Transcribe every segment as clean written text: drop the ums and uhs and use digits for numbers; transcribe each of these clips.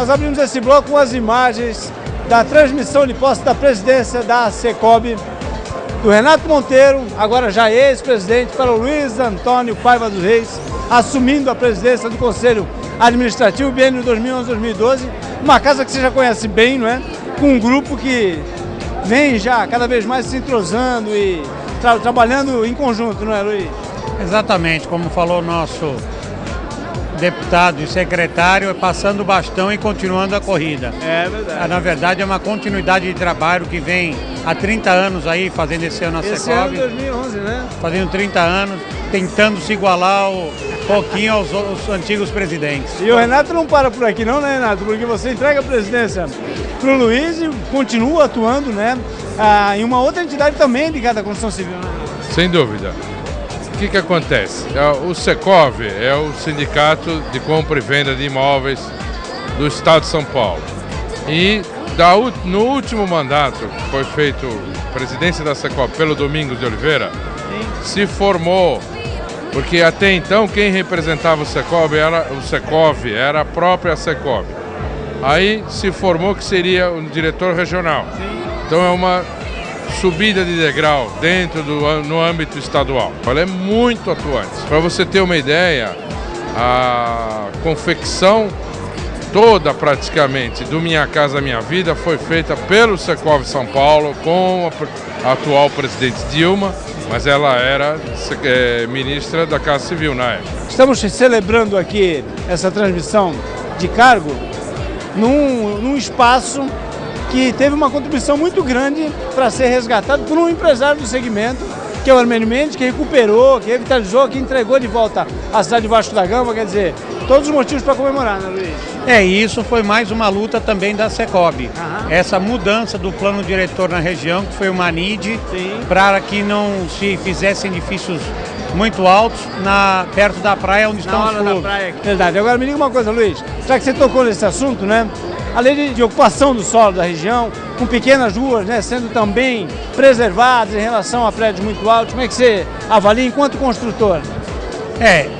nós abrimos esse bloco com as imagens da transmissão de posse da presidência da Secob, do Renato Monteiro, agora já ex-presidente, para o Luiz Antônio Paiva dos Reis, assumindo a presidência do Conselho Administrativo, biênio 2011-2012, uma casa que você já conhece bem, não é? Com um grupo que vem já cada vez mais se entrosando e trabalhando em conjunto, não é, Luiz? Exatamente, como falou o nosso deputado e secretário, passando o bastão e continuando a corrida. É verdade. Na verdade, é uma continuidade de trabalho que vem há 30 anos aí, fazendo esse ano a Secob. Esse ano 2011, né? Fazendo 30 anos, tentando se igualar um pouquinho aos antigos presidentes. E o Renato não para por aqui não, né, Renato? Porque você entrega a presidência para o Luiz e continua atuando, né? Em uma outra entidade também ligada à construção civil, né? Sem dúvida. O que acontece? O Secob é o sindicato de compra e venda de imóveis do Estado de São Paulo. E no último mandato, que foi feito presidência da Secob pelo Domingos de Oliveira, se formou, porque até então quem representava o Secob era a própria Secob. Aí se formou que seria o diretor regional. Então é uma subida de degrau no âmbito estadual. Ela é muito atuante. Para você ter uma ideia, a confecção toda praticamente do Minha Casa Minha Vida foi feita pelo Secob São Paulo com a atual presidente Dilma, mas ela era ministra da Casa Civil na época. Estamos celebrando aqui essa transmissão de cargo num espaço que teve uma contribuição muito grande para ser resgatado por um empresário do segmento, que é o Armênio Mendes, que recuperou, que revitalizou, que entregou de volta a cidade de Vasco da Gama, quer dizer, todos os motivos para comemorar, né, Luiz? Isso foi mais uma luta também da Secob. Essa mudança do plano diretor na região, que foi uma NID, para que não se fizessem edifícios muito altos perto da praia onde estão os clubes. Verdade. Agora me diga uma coisa, Luiz, já que você tocou nesse assunto, né? A lei de ocupação do solo da região, com pequenas ruas, né, sendo também preservadas em relação a prédios muito altos, como é que você avalia enquanto construtor?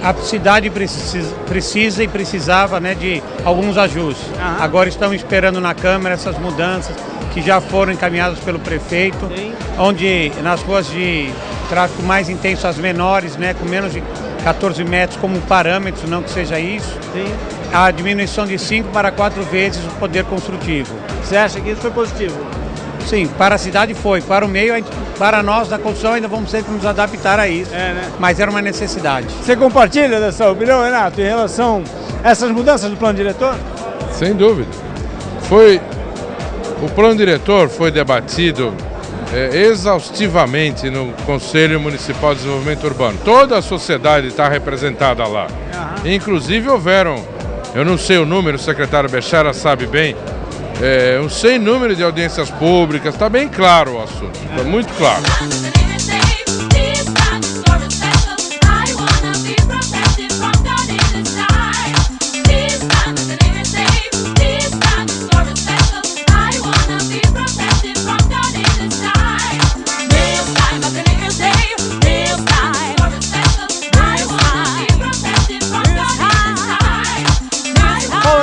A cidade precisa e precisava, né, de alguns ajustes. Agora estamos esperando na Câmara essas mudanças que já foram encaminhadas pelo prefeito, onde nas ruas de tráfego mais intenso, as menores, né, com menos de 14 metros como parâmetro, não que seja isso, a diminuição de 5 para 4 vezes o poder construtivo. Você acha que isso foi positivo? Sim, para a cidade foi, para o meio, para nós da construção ainda vamos ter que nos adaptar a isso, né? Mas era uma necessidade. Você compartilha dessa opinião, Renato, em relação a essas mudanças do plano diretor? Sem dúvida. O plano diretor foi debatido exaustivamente no Conselho Municipal de Desenvolvimento Urbano. Toda a sociedade está representada lá. Inclusive houveram, eu não sei o número, o secretário Bechara sabe bem, um sem número de audiências públicas, está bem claro o assunto, está muito claro.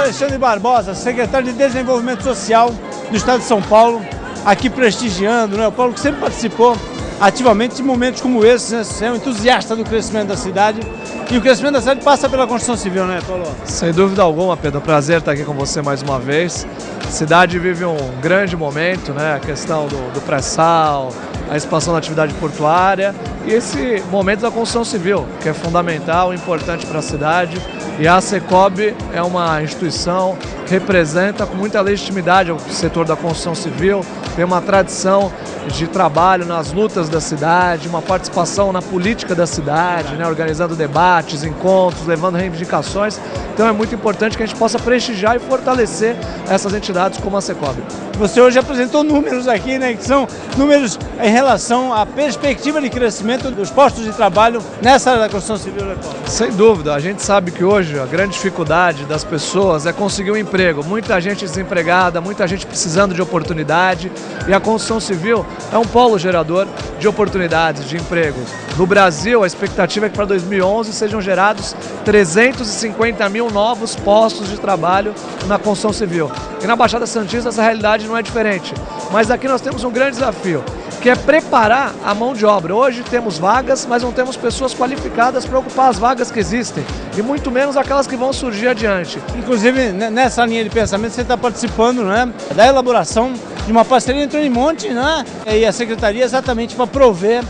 Alexandre Barbosa, secretário de Desenvolvimento Social do Estado de São Paulo, aqui prestigiando, né? O Paulo que sempre participou ativamente de momentos como esse, né? Você é um entusiasta do crescimento da cidade e o crescimento da cidade passa pela construção civil, né, Paulo? Sem dúvida alguma, Pedro, é um prazer estar aqui com você mais uma vez. A cidade vive um grande momento, né? A questão do pré-sal, a expansão da atividade portuária e esse momento da construção civil, que é fundamental, importante para a cidade. E a Secob é uma instituição que representa com muita legitimidade o setor da construção civil, tem uma tradição de trabalho nas lutas da cidade, uma participação na política da cidade, né, organizando debates, encontros, levando reivindicações. Então é muito importante que a gente possa prestigiar e fortalecer essas entidades como a Secob. Você hoje apresentou números aqui, né, que são números em relação à perspectiva de crescimento dos postos de trabalho nessa área da construção civil, né, Paulo? Sem dúvida, a gente sabe que hoje a grande dificuldade das pessoas é conseguir um emprego emprego, muita gente desempregada, muita gente precisando de oportunidade, e a construção civil é um polo gerador de oportunidades, de emprego. No Brasil, a expectativa é que para 2011 sejam gerados 350 mil novos postos de trabalho na construção civil. E na Baixada Santista essa realidade não é diferente. Mas aqui nós temos um grande desafio, que é preparar a mão de obra. Hoje temos vagas, mas não temos pessoas qualificadas para ocupar as vagas que existem, e muito menos aquelas que vão surgir adiante. Inclusive, nessa linha de pensamento, você está participando, né, da elaboração de uma parceria entre o Unimonte, né, e a Secretaria, exatamente para prover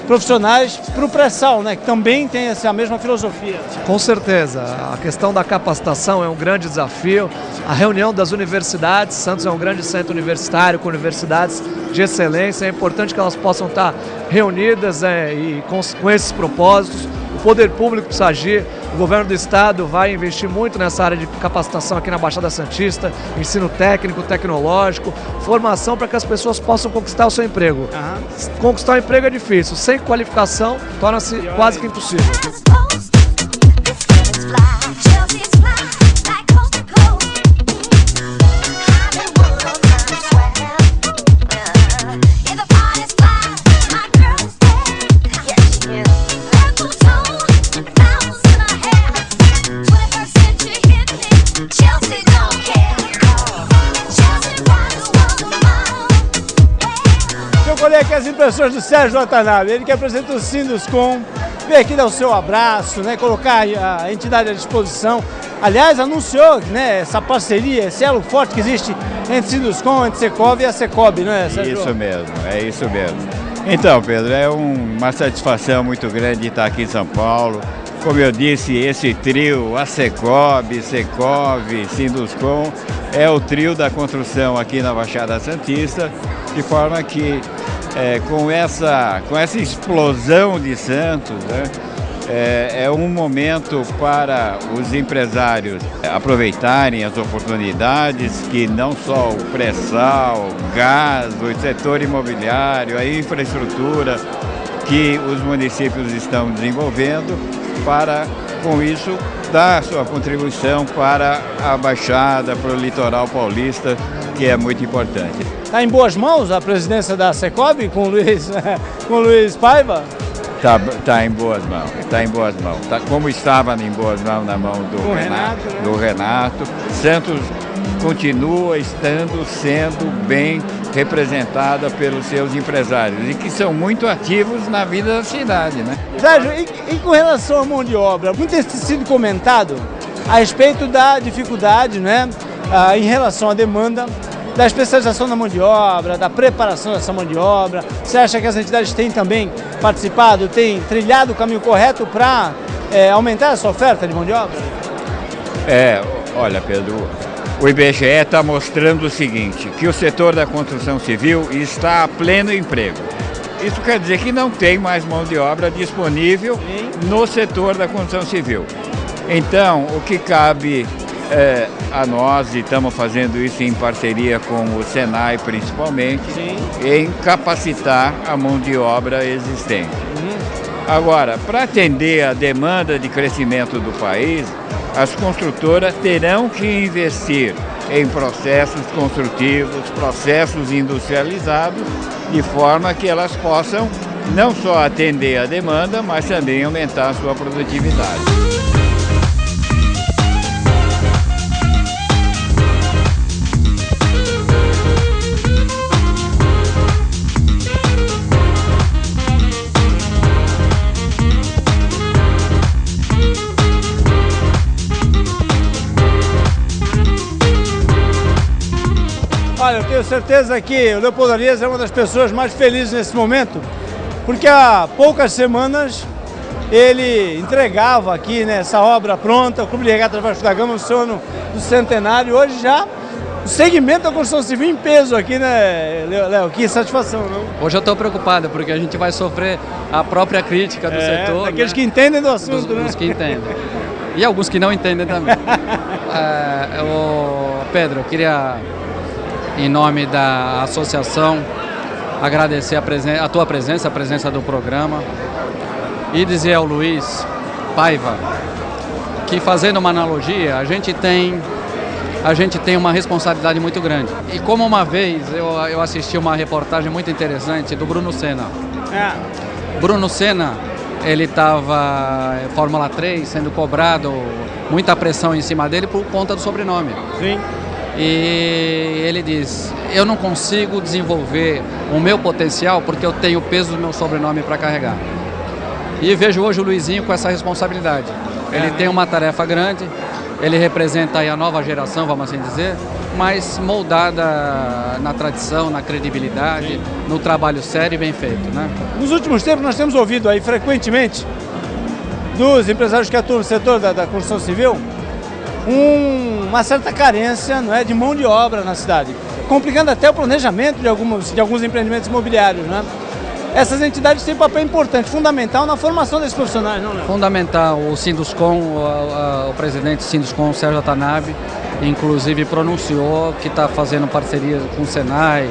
profissionais para o pré-sal, né, que também tem essa mesma filosofia. Com certeza, a questão da capacitação é um grande desafio. A reunião das universidades, Santos é um grande centro universitário com universidades de excelência, é importante que elas possam estar reunidas e com esses propósitos. O poder público precisa agir, o governo do estado vai investir muito nessa área de capacitação aqui na Baixada Santista, ensino técnico, tecnológico, formação para que as pessoas possam conquistar o seu emprego. Conquistar o emprego é difícil, sem qualificação torna-se quase que impossível. Eu colhei aqui as impressões do Sérgio Watanabe, ele que apresenta o Sinduscom, veio aqui dar o seu abraço, né, colocar a entidade à disposição. Aliás, anunciou, né, essa parceria, esse elo forte que existe entre Sinduscom, entre Secov e a Secob, não é, Sérgio? Isso mesmo, é isso mesmo. Então, Pedro, é uma satisfação muito grande estar aqui em São Paulo. Como eu disse, esse trio, a Secob, Secov, Sinduscom, é o trio da construção aqui na Baixada Santista, de forma que com essa explosão de Santos, né, é um momento para os empresários aproveitarem as oportunidades que não só o pré-sal, gás, o setor imobiliário, a infraestrutura que os municípios estão desenvolvendo, para, com isso, dar sua contribuição para a Baixada, para o litoral paulista, que é muito importante. Está em boas mãos a presidência da Secob com o Luiz Paiva? Tá em boas mãos, está em boas mãos. Tá, como estava em boas mãos na mão do Renato. Santos continua sendo bem representada pelos seus empresários e que são muito ativos na vida da cidade, né? Sérgio, e com relação à mão de obra, muito tem sido comentado a respeito da dificuldade, né, em relação à demanda, da especialização da mão de obra, da preparação dessa mão de obra. Você acha que as entidades têm também participado, têm trilhado o caminho correto para aumentar essa oferta de mão de obra? Olha, Pedro, o IBGE está mostrando o seguinte, que o setor da construção civil está a pleno emprego. Isso quer dizer que não tem mais mão de obra disponível no setor da construção civil. Então, o que cabe a nós, e estamos fazendo isso em parceria com o Senai principalmente, em capacitar a mão de obra existente. Agora, para atender a demanda de crescimento do país, as construtoras terão que investir em processos construtivos, processos industrializados, de forma que elas possam não só atender a demanda, mas também aumentar a sua produtividade. Olha, eu tenho certeza que o Leopoldo Arias é uma das pessoas mais felizes nesse momento, porque há poucas semanas ele entregava aqui, né, essa obra pronta, o Clube de Regatas Vasco da Gama, no seu ano do centenário. Hoje já o segmento da construção civil em peso aqui, né, Léo? Que satisfação, não? Hoje eu estou preocupado, porque a gente vai sofrer a própria crítica do setor. Daqueles, né, que entendem do assunto, né? Dos que entendem. E alguns que não entendem também. Pedro, eu queria, em nome da associação, agradecer a tua presença, a presença do programa, e dizer ao Luiz Paiva que, fazendo uma analogia, a gente tem a gente tem uma responsabilidade muito grande. E como uma vez eu assisti uma reportagem muito interessante do Bruno Senna. Bruno Senna, ele estava em Fórmula 3, sendo cobrado, muita pressão em cima dele por conta do sobrenome. Sim. E ele diz, eu não consigo desenvolver o meu potencial porque eu tenho o peso do meu sobrenome para carregar. E vejo hoje o Luizinho com essa responsabilidade. Ele tem uma tarefa grande, ele representa aí a nova geração, vamos assim dizer, mas moldada na tradição, na credibilidade, no trabalho sério e bem feito, né? Nos últimos tempos nós temos ouvido aí frequentemente dos empresários que atuam no setor da construção civil uma certa carência, não é, de mão de obra na cidade, complicando até o planejamento de alguns empreendimentos imobiliários, né? Essas entidades têm um papel importante, fundamental na formação desses profissionais, não é? Fundamental. O Sinduscom, o presidente Sinduscom, Sérgio Watanabe, inclusive pronunciou que está fazendo parceria com o Senai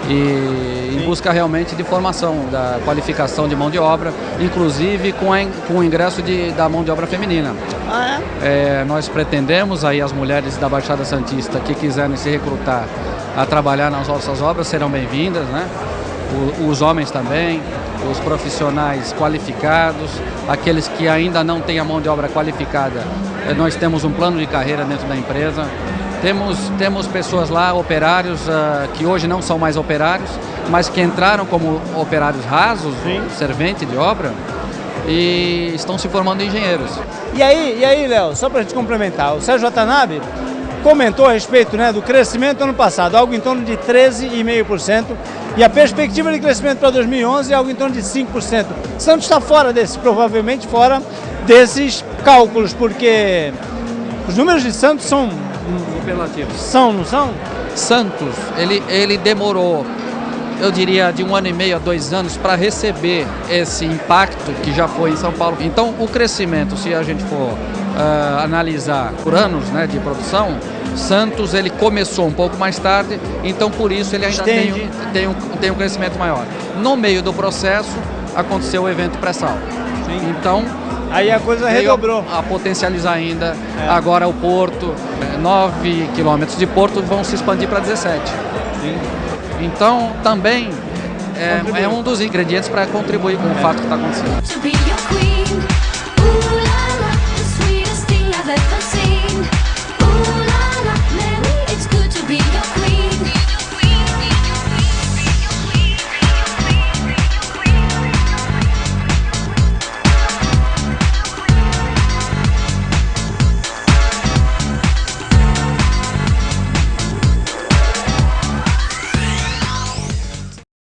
e em busca realmente de formação, da qualificação de mão de obra, inclusive com o ingresso da mão de obra feminina. Nós pretendemos, aí as mulheres da Baixada Santista que quiserem se recrutar a trabalhar nas nossas obras serão bem-vindas, né? Os homens também, os profissionais qualificados, aqueles que ainda não têm a mão de obra qualificada, nós temos um plano de carreira dentro da empresa. Temos pessoas lá, operários, que hoje não são mais operários, mas que entraram como operários rasos, servente de obra, e estão se formando engenheiros. E aí, Léo, só para a gente complementar, o Sérgio Watanabe comentou a respeito, né, do crescimento ano passado, algo em torno de 13,5%, e a perspectiva de crescimento para 2011 é algo em torno de 5%. Santos está provavelmente fora desses cálculos, porque os números de Santos são apelativos. Não são? Santos, ele demorou, eu diria, de 1 ano e meio a 2 anos para receber esse impacto que já foi em São Paulo. Então, o crescimento, se a gente for analisar por anos, né, de produção, Santos ele começou um pouco mais tarde, então por isso ele ainda tem um crescimento maior. No meio do processo aconteceu o evento pré-sal. Então aí a coisa redobrou. A potencializar ainda. Agora o porto, 9 quilômetros de porto vão se expandir para 17. Então também é um dos ingredientes para contribuir com o fato que está acontecendo.